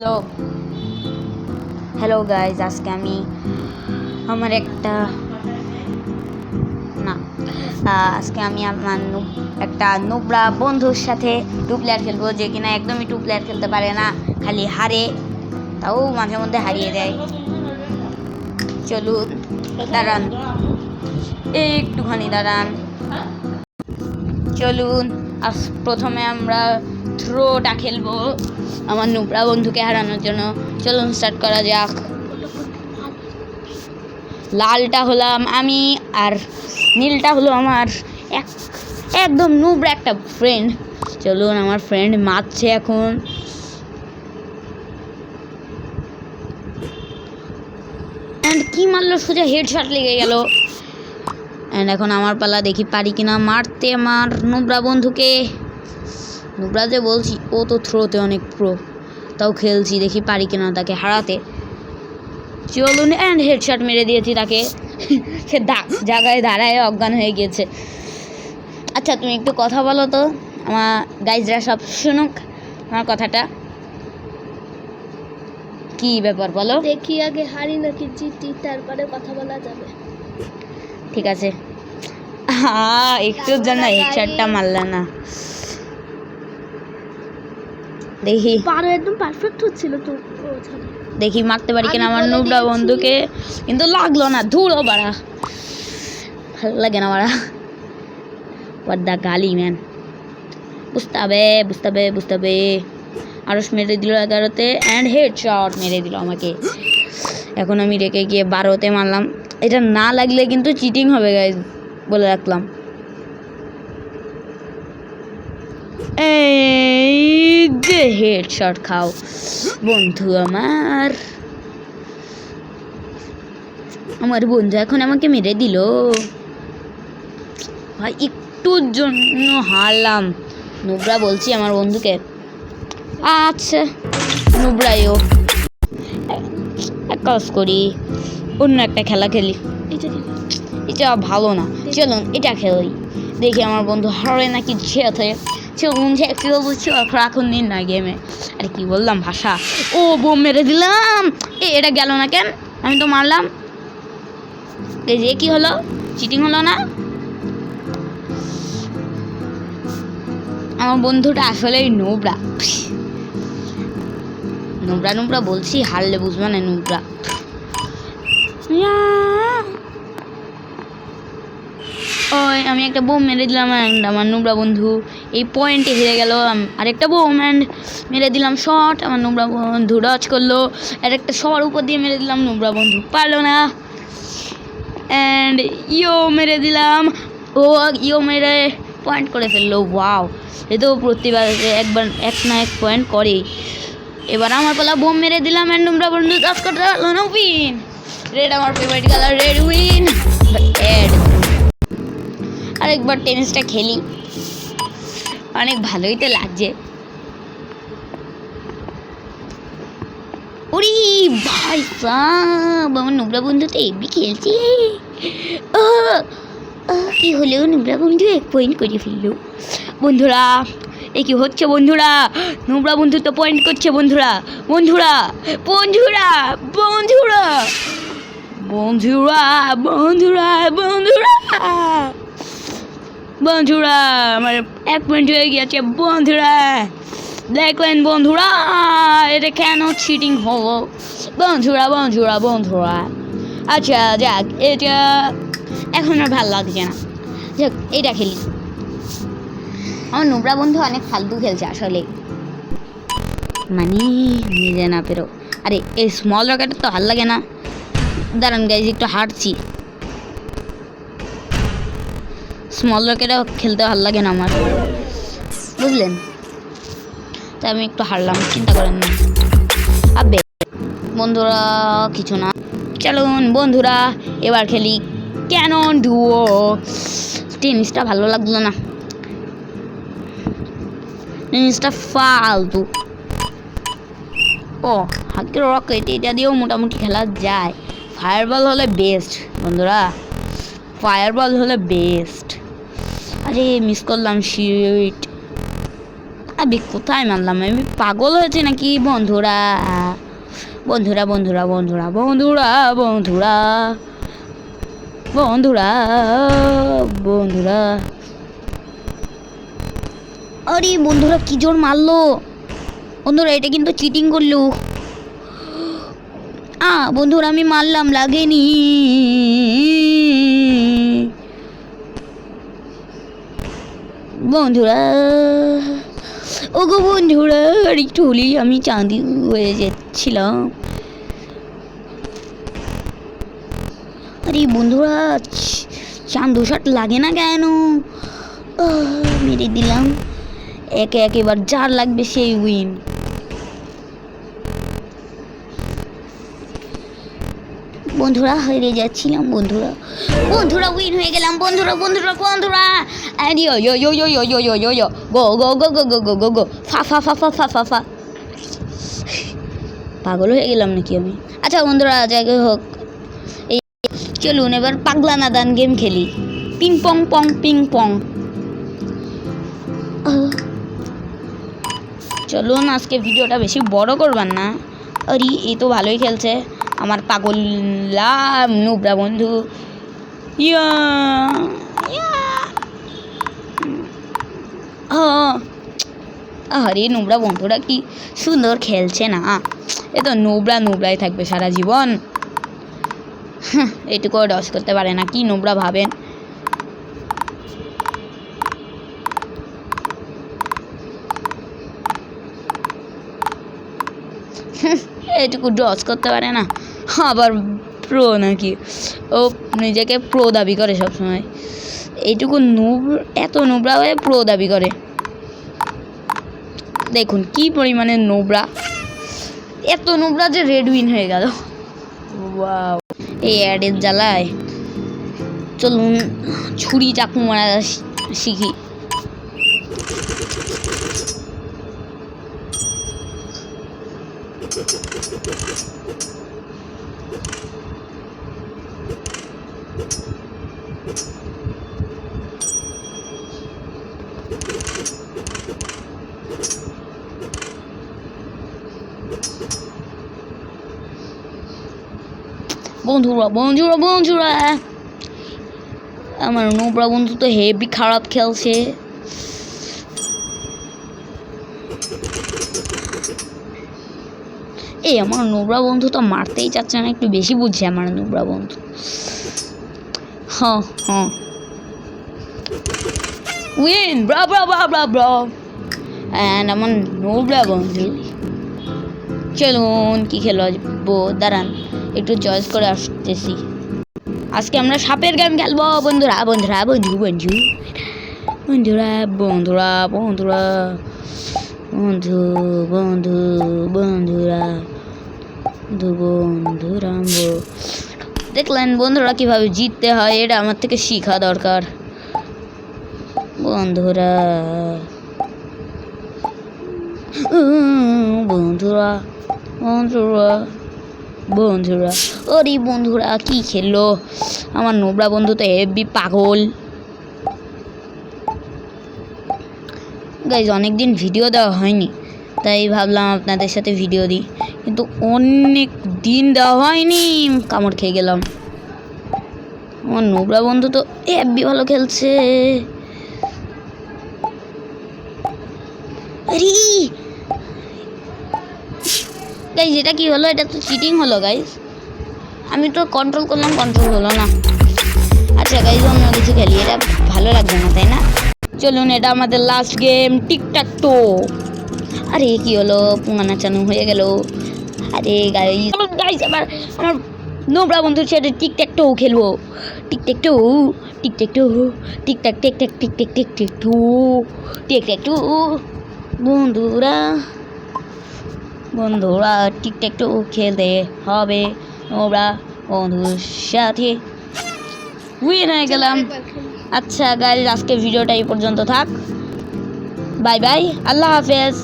Hello hello guys, আজকে আমি আমার একটা না আজকে আমি আমার একটা নোবরা বন্ধুর সাথে টু প্লেয়ার খেলবো, যে কিনা একদমই টু প্লেয়ার খেলতে পারে না, খালি হারে, তাও মাঝে মধ্যে হারিয়ে দেয়। চলুন, দাঁড়ান একটুখানি দাঁড়ান। চলুন, আজ প্রথমে আমরা থ্রোটা খেলবো আমার নোবরা বন্ধুকে হারানোর জন্য। চলুন স্টার্ট করা যাক। লালটা হলাম আমি আর নীলটা হলো আমার একদম নোবরা একটা ফ্রেন্ড। চলুন, আমার ফ্রেন্ড মারছে এখন। অ্যান্ড কি মারলো, সোজা হেডশট লেগে গেল। অ্যান্ড এখন আমার পালা, দেখি পারি কিনা মারতে আমার নোবরা বন্ধুকে। নোবরা যে বলছি, ও তো থ্রোতে অনেক প্রো, তাও খেলছি, দেখি পারি কিনা তাকে হারাতে। চলুন, অ্যান্ড হেডশট মেরে দিয়েছি তাকে। সে জায়গায় দাঁড়ায় অজ্ঞান হয়ে গিয়েছে। আচ্ছা, তুমি একটু কথা বলো তো, আমার গাইজরা সব শুনুক আমার কথাটা। কি ব্যাপার বলো? দেখি আগে হারি নাকি জিতি, তারপরে কথা বলা যাবে। ঠিক আছে। একটুর জন্য হেডশটটা মারলা না। দেখি পারো, একদম পারফেক্ট হচ্ছিল তো। দেখি মারতে পারি কিনা আমার নোবরা বন্ধুকে, কিন্তু লাগলো না। ধুলো বাড়া, ভালো লাগে না বাড়া। পর্দা গালি ম্যান, বুঝতে হবে। আরস মেরে দিল 11-তে, অ্যান্ড হেডশট মেরে দিল আমাকে। এখন আমি রেখে গিয়ে 12-তে মারলাম। এটা না লাগলে কিন্তু চিটিং হবে গাইজ, বলে রাখলাম। এই যে হেডশট খাও বন্ধু আমার বন্ধু এখন আমাকে মেরে দিল ভাই। একটুর জন্য হারলাম। নোবরা বলছি আমার বন্ধুকে। আচ্ছা, নোবরাইও এক কাজ করি, অন্য একটা খেলা খেলি। এটা ভালো না, চলুন এটা খেলি, দেখি আমার বন্ধু হারে নাকি জেতে। চলুন যে খেলবো, এখন নিন না গেমে। আরে কি বললাম ভাষা। ও বোম মেরে দিলাম। এটা গেল না কেন? আমি তো মারলাম। এই যে কি হলো, চিটিং হলো না? আমার বন্ধুটা আসলেই নোবরা। নোবরা বলছি, হারলে বুঝবা না নোবরা। ওই আমি একটা বোম মেরে দিলাম, অ্যান্ড আমার নোবরা বন্ধু এই পয়েন্টে হেরে গেল। আরেকটা বোম অ্যান্ড মেরে দিলাম শট, আমার নোবরা বন্ধু ডচ করলো। আর একটা সবার উপর দিয়ে মেরে দিলাম, নোবরা বন্ধু পারলো না। অ্যান্ড মেরে দিলাম, ও মেরে পয়েন্ট করে ফেললো। ওয়াও, এ তো প্রতিবার একবার এক না এক পয়েন্ট করেই। এবার আমার পালা, বোম মেরে দিলাম, অ্যান্ড নোবরা বন্ধু ডচ করতে পারলো না। উইন, রেড আমার ফেভারিট কালার, রেড উইন। আরেকবার টেনিসটা খেলি, অনেক ভালোই তো লাগছে। ওরে ভাই সাব, আমার নোবরা বন্ধু তো এমনি খেলছে। কি হলেও নোবরা বন্ধু 1 পয়েন্ট করে ফেললো। বন্ধুরা, এ কি হচ্ছে বন্ধুরা? নোবরা বন্ধু তো পয়েন্ট করছে। বন্ধুরা বন্ধুরা বন্ধুরা বন্ধুরা বন্ধুরা বন্ধুরা বন্ধুরা বন্ধুরা আমার 1 পয়েন্ট হয়ে গিয়েছে। বন্ধুরা দেখলেন বন্ধুরা, এটা কেন চিটিং হলো? বন্ধুরা আচ্ছা যাক, এটা এখন আর ভালো লাগছে না। যাক, এটা খেলি। আমার নোবরা বন্ধু অনেক ফালতু খেলছে আসলে, মানে নিজে না পেরো। আরে এই স্মল রকেটের তো ভালো লাগে না। দাঁড়ান গাইজ, একটু হাঁটছি। স্মল রকেটও খেলতে ভালো লাগে না আমার, বুঝলেন? তাই আমি একটু হারলাম, চিন্তা করেন না। আবে বন্ধুরা কিছু না, চলুন বন্ধুরা এবার খেলি ক্যানন ডুও। টেনিসটা ভালো লাগলো না, টেনিসটা ফালতু। ও হাতের রকেট, এটা দিয়েও মোটামুটি খেলা যায়। ফায়ারবল হলে বেস্ট বন্ধুরা, ফায়ারবল হলে বেস্ট। আরে মিস করলাম, শিট। আমি কোথায় মারলাম? আমি পাগল হয়েছে নাকি? বন্ধুরা বন্ধুরা বন্ধুরা বন্ধুরা বন্ধুরা বন্ধুরা বন্ধুরা বন্ধুরা আরে বন্ধুরা কি জোর মারলো! বন্ধুরা এটা কিন্তু চিটিং করলো। বন্ধুরা আমি মারলাম, লাগেনি। বন্ধুরা ওগো বন্ধুরা, আর একটু হলেই আমি চাঁদি হয়ে যাচ্ছিলাম। আরে বন্ধুরা চাঁদ শট লাগে না কেন? মেরে দিলাম। একে একেবার যার লাগবে সেই উইন। বন্ধুরা হেরে যাচ্ছিলাম। বন্ধুরা বন্ধুরা উইন হয়ে গেলাম। বন্ধুরা বন্ধুরা বন্ধুরা ইয়ো ইয়ো ইয়ো ইয়ো ইয়ো ইয়ো ইয়ো ইয়ো গো গো গো গো গো গো গো গো ফা ফা ফা ফা ফা ফা ফা। পাগল হয়ে গেলাম নাকি আমি? আচ্ছা বন্ধুরা যাই হোক, এই চলুন এবার পাগলা নাদান গেম খেলি। Ping pong pong ping pong. চলুন আজকে ভিডিওটা বেশি বড় করবেন না। আরে এই তো ভালোই খেলছে আমার পাগলা নুবরা বন্ধু। ইয়া আরে নুবরা বন্ধুরা কি সুন্দর খেলছে না? এ তো নুবরা নুবরাই থাকবে সারা জীবন। এটুকু ডস করতে পারে না, কি নুবরা ভাবেন? এটুকু ডস করতে পারে না, আবার প্রো নাকি? ও নিজেকে প্রো দাবি করে সবসময়। এইটুকু এত নোবরা হয়ে প্রো দাবি করে। দেখুন কি পরিমাণে নোবরা, এত নোবরা যে রেড উইন হয়ে গেল। ওয়াও, এই অ্যাডের জ্বালায় চলুন ছুরি চাকু মারা শিখি। বন্ধুরা বন্ধুরা বন্ধুরা আমার নোবরা বন্ধু তো হেভি খারাপ খেলছে। এই আমার নোবরা বন্ধু তো মারতেই চাচ্ছে না, একটু বেশি বুঝছে আমার নোবরা বন্ধু। হ্যাঁ হ্যাঁ win bra bra bra bra bra. And আমার নোবরা বন্ধু। চলুন কি খেলবো, দাঁড়ান একটু চয়েস করে আসতেছি। আজকে আমরা সাপের গেম খেলবো বন্ধুরা বন্ধুরা বন্ধু বন্ধু বন্ধুরা বন্ধুরা বন্ধুরা বন্ধু বন্ধু বন্ধুরা বন্ধুরা। দেখলেন বন্ধুরা কিভাবে জিততে হয়? এটা আমার থেকে শেখা দরকার বন্ধুরা বন্ধুরা বন্ধুরা বন্ধুরা। ওরে বন্ধুরা কি খেললো আমার নোবরা বন্ধু, তো হেভি পাগল। গাইজ অনেকদিন ভিডিও দেওয়া হয়নি, তাই ভাবলাম আপনাদের সাথে ভিডিও দিই, কিন্তু অনেক দিন দেওয়া হয়নি, কামড় খেয়ে গেলাম। আমার নোবরা বন্ধু তো হেভি ভালো খেলছে। আরে গাইজ এটা কি হলো? এটা তো চিটিং হলো গাইজ। আমি তো কন্ট্রোল করলাম, কন্ট্রোল হলো না। আচ্ছা গাইজ অন্য কিছু খেলি, এটা ভালো লাগবে না তাই না? চলুন এটা আমাদের লাস্ট গেম, টিকটাক টো। আরে কি হলো? পুঙ্গা নাচানো হয়ে গেল। আরে গাইজ গাইজ আবার আমার নোবরা বন্ধুর সাথে টিকটাক টো খেলবো। টিকটাক টো টিকটাক টো টিকটাক টিকটাক টিকটাক টিকটাক টো টিকটাক টো। বন্ধুরা বন্ধুরা টিকটাক টো খেলতে হবে নোবরা বন্ধুর সাথে। উইন হয়ে গেলাম। আচ্ছা গাইজ আজকে ভিডিওটা এই পর্যন্ত থাক। বাই বাই, আল্লাহ হাফেজ।